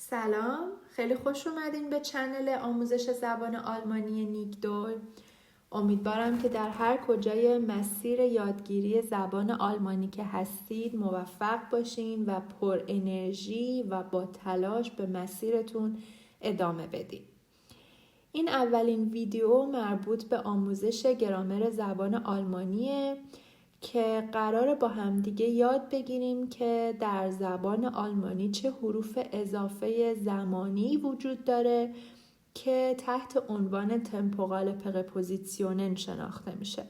سلام، خیلی خوش اومدین به چنل آموزش زبان آلمانی نیکدول. امیدوارم که در هر کجای مسیر یادگیری زبان آلمانی که هستید موفق باشین و پر انرژی و با تلاش به مسیرتون ادامه بدین. این اولین ویدیو مربوط به آموزش گرامر زبان آلمانیه که قراره با همدیگه یاد بگیریم که در زبان آلمانی چه حروف اضافه زمانی وجود داره که تحت عنوان تمپورال پرپوزیسیونن شناخته میشه.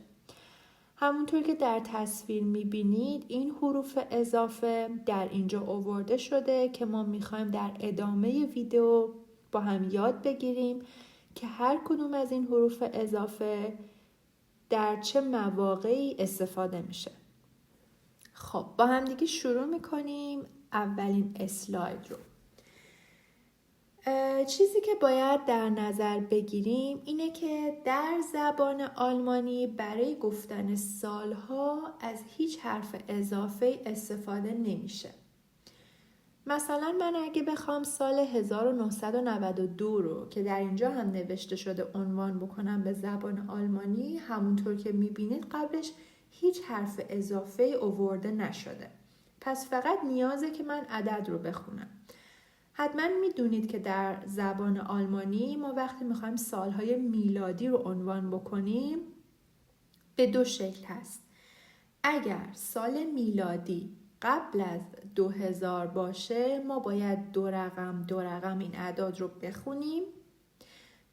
همونطور که در تصویر میبینید این حروف اضافه در اینجا آورده شده که ما میخوایم در ادامه ویدیو با هم یاد بگیریم که هر کدوم از این حروف اضافه در چه مواقعی استفاده میشه. خب با هم دیگه شروع میکنیم اولین اسلاید رو. چیزی که باید در نظر بگیریم اینه که در زبان آلمانی برای گفتن سالها از هیچ حرف اضافه استفاده نمیشه. مثلا من اگه بخوام سال 1992 رو که در اینجا هم نوشته شده عنوان بکنم به زبان آلمانی، همونطور که میبینید قبلش هیچ حرف اضافه آورده نشده. پس فقط نیازه که من عدد رو بخونم. حتما میدونید که در زبان آلمانی ما وقتی میخوایم سالهای میلادی رو عنوان بکنیم به دو شکل هست. اگر سال میلادی قبل از 2000 باشه ما باید دو رقم این اعداد رو بخونیم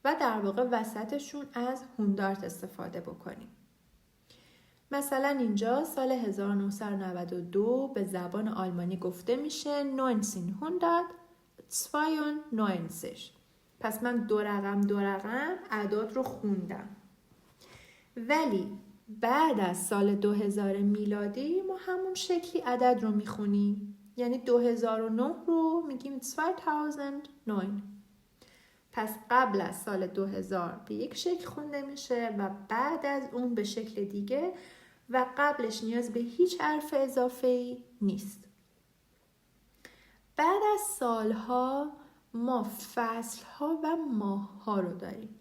و در واقع وسطشون از هوندارت استفاده بکنیم. مثلا اینجا سال 1992 به زبان آلمانی گفته میشه 1992. پس من دو رقم اعداد رو خوندم. ولی بعد از سال 2000 میلادی ما همون شکلی عدد رو میخونیم. یعنی 2009 رو میگیم 2009. پس قبل از سال 2000 به یک شکل خونده میشه و بعد از اون به شکل دیگه و قبلش نیاز به هیچ حرف اضافه‌ای نیست. بعد از سالها ما فصلها و ماهها رو داریم.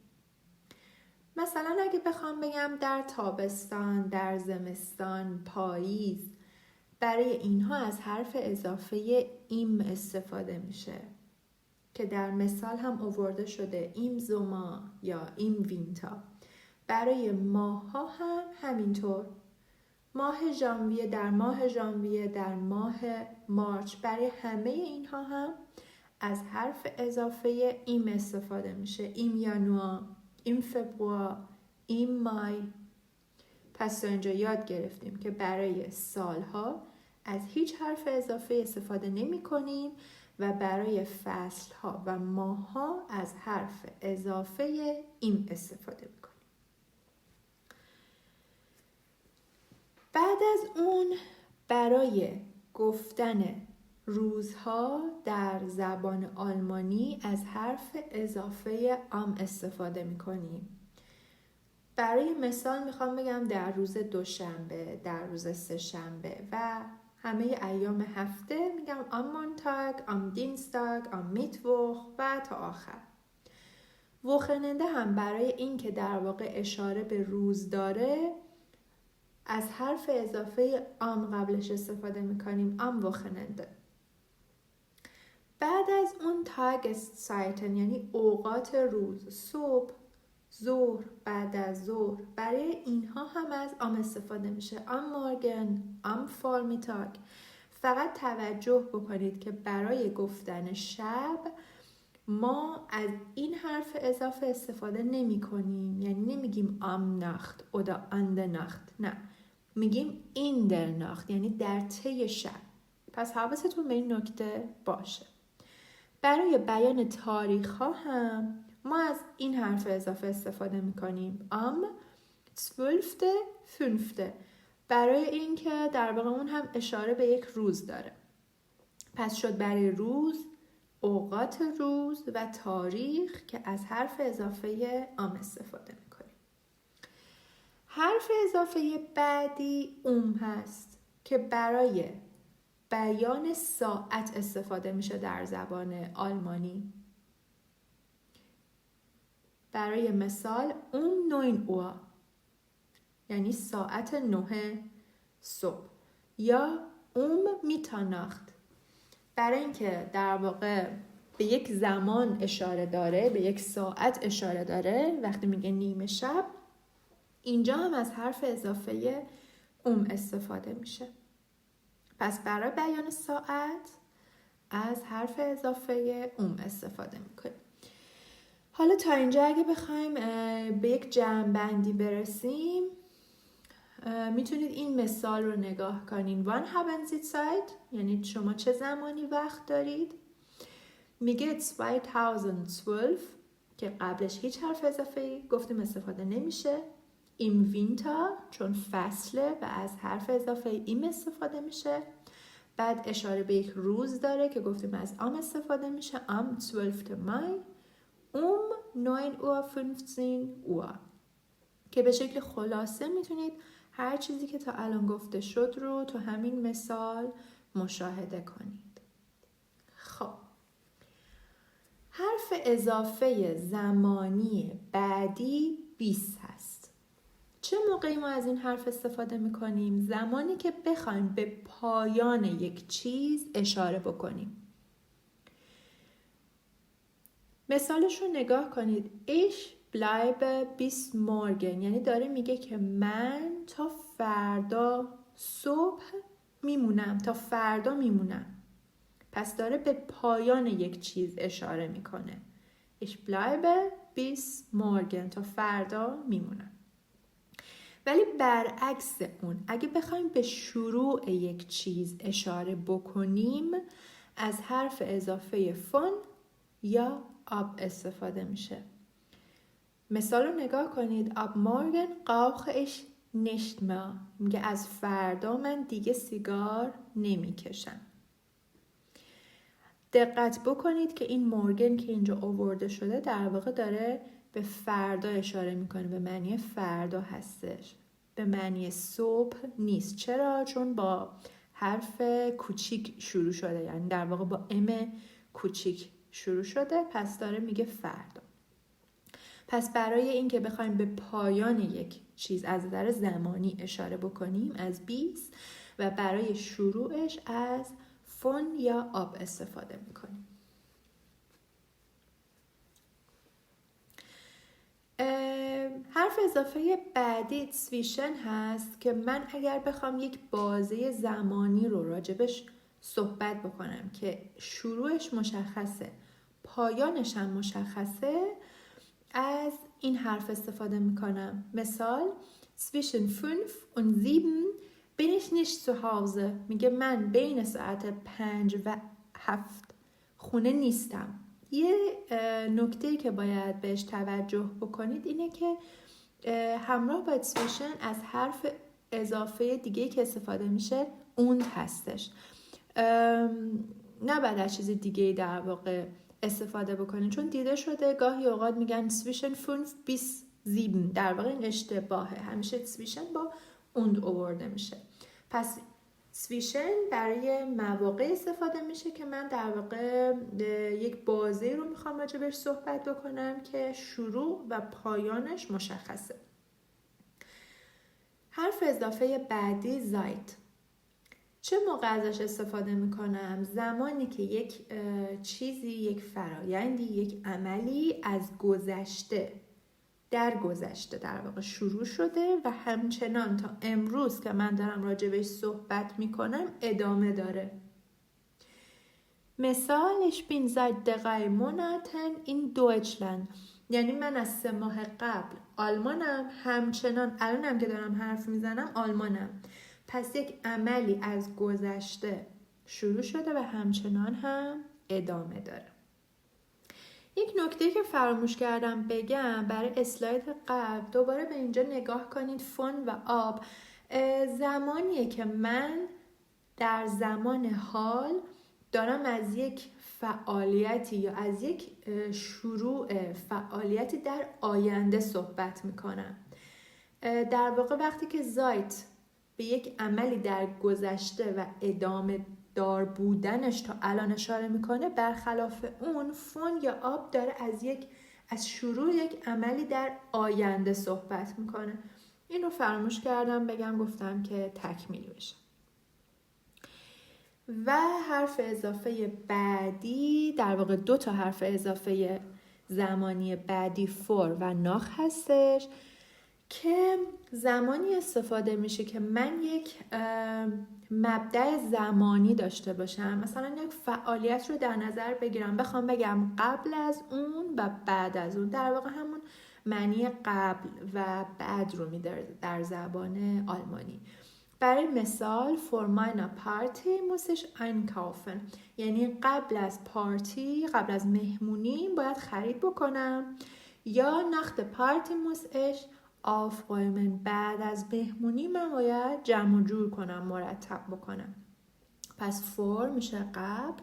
مثلا اگه بخوام بگم در تابستان، در زمستان، پاییز، برای اینها از حرف اضافه ایم استفاده میشه که در مثال هم آورده شده ایم زوما یا ایم وینتا. برای ماه‌ها هم همینطور. ماه ژانویه در ماه ژانویه، در ماه مارچ، برای همه اینها هم از حرف اضافه ایم استفاده میشه. ایم یانوار، این فوریه، این مای. پس تا اینجا یاد گرفتیم که برای سالها از هیچ حرف اضافه استفاده نمی کنیم و برای فصلها و ماهها از حرف اضافه ایم استفاده می کنیم. بعد از اون برای گفتن روزها در زبان آلمانی از حرف اضافه ام استفاده می‌کنیم. برای مثال میخوام بگم در روز دوشنبه، در روز سه‌شنبه و همه ایام هفته میگم ام مونتاگ، ام دینستاگ، ام میتوخ و تا آخر. وخننده هم برای این که در واقع اشاره به روز داره از حرف اضافه ام قبلش استفاده می‌کنیم، ام وخننده. بعد از اون تاگسزایتن یعنی اوقات روز، صبح، ظهر، بعد از ظهر، برای اینها هم از ام استفاده میشه. ام مورگن، ام فورمیتاگ. فقط توجه بکنید که برای گفتن شب ما از این حرف اضافه استفاده نمی کنیم. یعنی نمیگیم ام ناخت oder an der Nacht. نه، میگیم in der Nacht یعنی در طی شب. پس حواستون به این نکته باشه. برای بیان تاریخ ها هم ما از این حرف اضافه استفاده میکنیم. ام 12/5 برای این که در واقع اون هم اشاره به یک روز داره. پس شد برای روز، اوقات روز و تاریخ که از حرف اضافه ام استفاده میکنیم. حرف اضافه بعدی هست که برای بیان ساعت استفاده میشه در زبان آلمانی. برای مثال um 9 Uhr یعنی ساعت 9 صبح، یا Mitternacht برای اینکه در واقع به یک زمان اشاره داره، به یک ساعت اشاره داره. وقتی میگه نیمه شب، اینجا هم از حرف اضافه استفاده میشه. پس برای بیان ساعت از حرف اضافه استفاده میکنیم. حالا تا اینجا اگه بخوایم به یک جمع‌بندی برسیم، میتونید این مثال رو نگاه کنین. Wann haben Sie Zeit؟ یعنی شما چه زمانی وقت دارید؟ میگه 2012 که قبلش هیچ حرف اضافه‌ای گفتیم استفاده نمیشه. Im Winter چون فصله و از حرف اضافه im استفاده میشه. بعد اشاره به یک روز داره که گفتیم از am استفاده میشه. Am 12. Mai um 9:15 که به شکل خلاصه میتونید هر چیزی که تا الان گفته شد رو تو همین مثال مشاهده کنید. خب، حرف اضافه زمانی بعدی 20 هست. چه موقعی ما از این حرف استفاده میکنیم؟ زمانی که بخوایم به پایان یک چیز اشاره بکنیم. مثالش رو نگاه کنید. Ich bleibe bis morgen یعنی داره میگه که من تا فردا صبح میمونم، تا فردا میمونم. پس داره به پایان یک چیز اشاره میکنه. Ich bleibe bis morgen تا فردا میمونم. ولی برعکس اون، اگه بخوایم به شروع یک چیز اشاره بکنیم، از حرف اضافه von یا ab استفاده میشه. مثال رو نگاه کنید. Ab morgen rauche ich nicht mehr میگه از فردا من دیگه سیگار نمیکشم. دقت بکنید که این مورگن که اینجا آورده شده در واقع داره به فردا اشاره میکنه، به معنی فردا هستش، به معنی صبح نیست. چرا؟ چون با حرف کوچیک شروع شده، یعنی در واقع با ام کوچیک شروع شده، پس داره میگه فردا. پس برای این که بخوایم به پایان یک چیز از نظر زمانی اشاره بکنیم از 20 و برای شروعش از فون یا آب استفاده میکنیم. حرف اضافه بعدی zwischen هست که من اگر بخوام یک بازه زمانی رو راجبش صحبت بکنم که شروعش مشخصه، پایانش هم مشخصه، از این حرف استفاده میکنم. مثال zwischen 5 und 7 bin ich nicht zu Hause میگه من بین ساعت 5 و 7 خونه نیستم. یه نکته که باید بهش توجه بکنید اینه که همراه با zwischen از حرف اضافه دیگه که استفاده میشه und هستش. نباید از چیز دیگه در واقع استفاده بکنید، چون دیده شده گاهی اوقات میگن zwischen 5 bis 7، در واقع این اشتباهه. همیشه zwischen با und آورده میشه. پس zwischen برای مواقع استفاده میشه که من در واقع یک بازی رو میخوام راجع بهش صحبت بکنم که شروع و پایانش مشخصه. حرف اضافه بعدی زایت. چه موقع ازش استفاده میکنم؟ زمانی که یک چیزی، یک فرایندی، یک عملی از گذشته، در گذشته در واقع شروع شده و همچنان تا امروز که من دارم راجبش صحبت میکنم ادامه داره. مثال Ich bin seit 3 Monaten in Deutschland یعنی من از 3 ماه قبل آلمانم، همچنان الانم که دارم حرف میزنم آلمانم. پس یک عملی از گذشته شروع شده و همچنان هم ادامه داره. یک نکته که فراموش کردم بگم برای اسلاید قبل، دوباره به اینجا نگاه کنید. فون و آب زمانیه که من در زمان حال دارم از یک فعالیتی یا از یک شروع فعالیتی در آینده صحبت میکنم. در واقع وقتی که زایت به یک عملی در گذشته و ادامه دار بودنش تا الان اشاره میکنه، برخلاف اون فون یا آب داره از شروع یک عملی در آینده صحبت میکنه. اینو فراموش کردم بگم، گفتم که تکمیل بشه. و حرف اضافه بعدی، در واقع 2 تا حرف اضافه زمانی بعدی فور و ناخ هستش که زمانی استفاده میشه که من یک مبدأ زمانی داشته باشم. مثلا یک فعالیت رو در نظر بگیرم، بخوام بگم قبل از اون و بعد از اون، در واقع همون معنی قبل و بعد رو میده در زبان آلمانی. برای مثال for meiner Party muss ich einkaufen، یعنی قبل از پارتی، قبل از مهمونی باید خرید بکنم. یا nach der Party muss ich aufräumen، بعد از مهمونی من باید جمع و جور کنم، مرتب بکنم. پس for میشه قبل،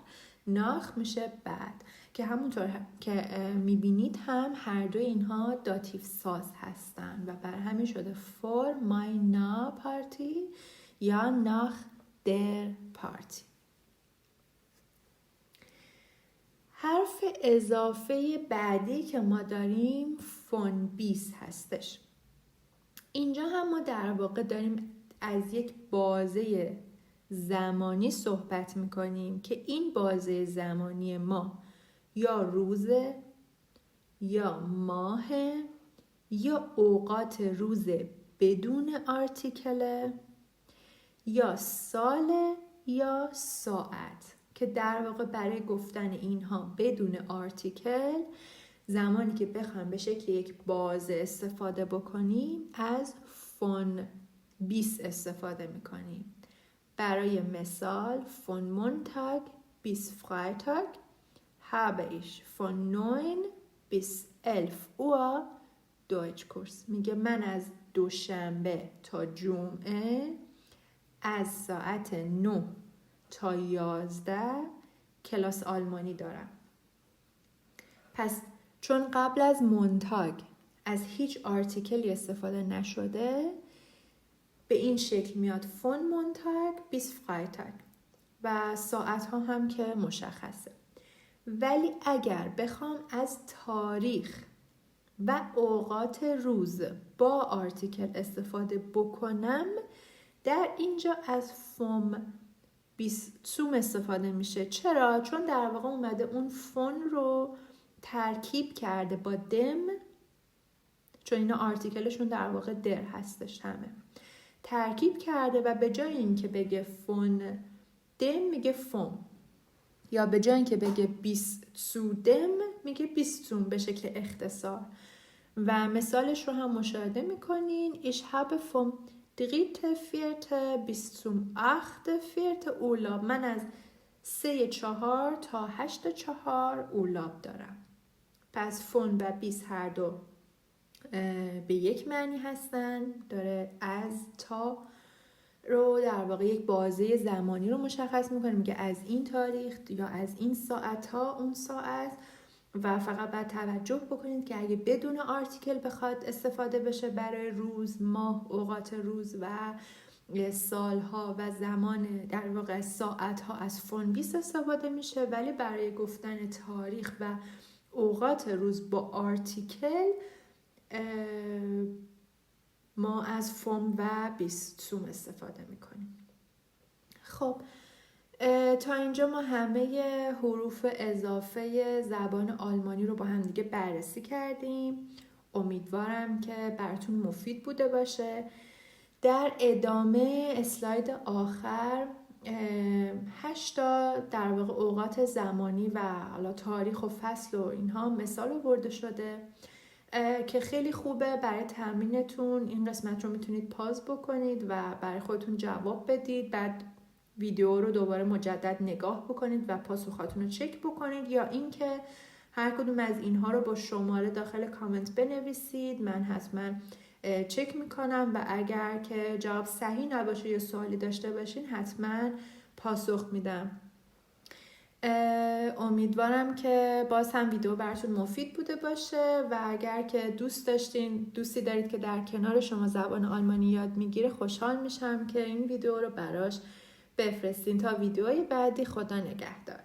nach میشه بعد، که همونطور که میبینید هم هر دو اینها داتیو ساز هستن و بر همین شده for meiner Party یا nach der Party. حرف اضافه بعدی که ما داریم فون بیس هستش. اینجا هم ما در واقع داریم از یک بازه زمانی صحبت میکنیم که این بازه زمانی ما یا روزه یا ماه یا اوقات روز بدون آرتیکله یا سال یا ساعت، که در واقع برای گفتن اینها بدون آرتیکل، زمانی که بخوایم به شکل یک بازه استفاده بکنیم از فون بیس استفاده میکنیم. برای مثال von Montag bis Freitag habe ich von 9 bis 11 Uhr Deutschkurs. میگه من از دوشنبه تا جمعه از ساعت 9 تا 11 کلاس آلمانی دارم. پس چون قبل از مونتاگ از هیچ آرتیکلی استفاده نشده، به این شکل میاد فون مونتاگ بیس فرایتاگ و ساعت ها هم که مشخصه. ولی اگر بخوام از تاریخ و اوقات روز با آرتیکل استفاده بکنم، در اینجا از فوم بیس سوم استفاده میشه. چرا؟ چون در واقع اومده اون فون رو ترکیب کرده با دم، چون اینا آرتیکلشون در واقع در هستش، همه ترکیب کرده و به جای اینکه بگه فون دم میگه فوم، یا به جای اینکه بگه بیستو دم میگه بیستون به شکل اختصار. و مثالش رو هم مشاهده میکنین. Ich habe vom 3.4. bis zum 8.4. Urlaub. من از 3/4 تا 8/4 اولاب دارم. پس فون و بیس هر دو به یک معنی هستن، داره از تا رو در واقع یک بازه زمانی رو مشخص میکنه، میگه از این تاریخ یا از این ساعت تا اون ساعت. و فقط باید توجه بکنید که اگه بدون آرتیکل بخواد استفاده بشه برای روز، ماه، اوقات روز و سالها و زمان، در واقع ساعتها، از فون بیس استفاده میشه، ولی برای گفتن تاریخ و اوقات روز با آرتیکل ما از فون و بیستوم استفاده میکنیم. خب تا اینجا ما همه حروف اضافه زبان آلمانی رو با هم دیگه بررسی کردیم. امیدوارم که براتون مفید بوده باشه. در ادامه اسلاید آخر 8 تا در واقع اوقات زمانی و حالا تاریخ و فصل و اینها مثال آورده شده که خیلی خوبه برای تمرینتون. این قسمت رو میتونید پاز بکنید و برای خودتون جواب بدید، بعد ویدیو رو دوباره مجدد نگاه بکنید و پاسخاتون رو چک بکنید، یا اینکه هر کدوم از اینها رو با شماره داخل کامنت بنویسید. من حتما چک میکنم و اگر که جواب صحیح نباشه یا سوالی داشته باشین حتما پاسخ میدم. امیدوارم که باز هم ویدیو براتون مفید بوده باشه و اگر که دوستی دارید که در کنار شما زبان آلمانی یاد میگیره، خوشحال میشم که این ویدیو رو براش بفرستین. تا ویدیوهای بعدی، خدا نگهدار.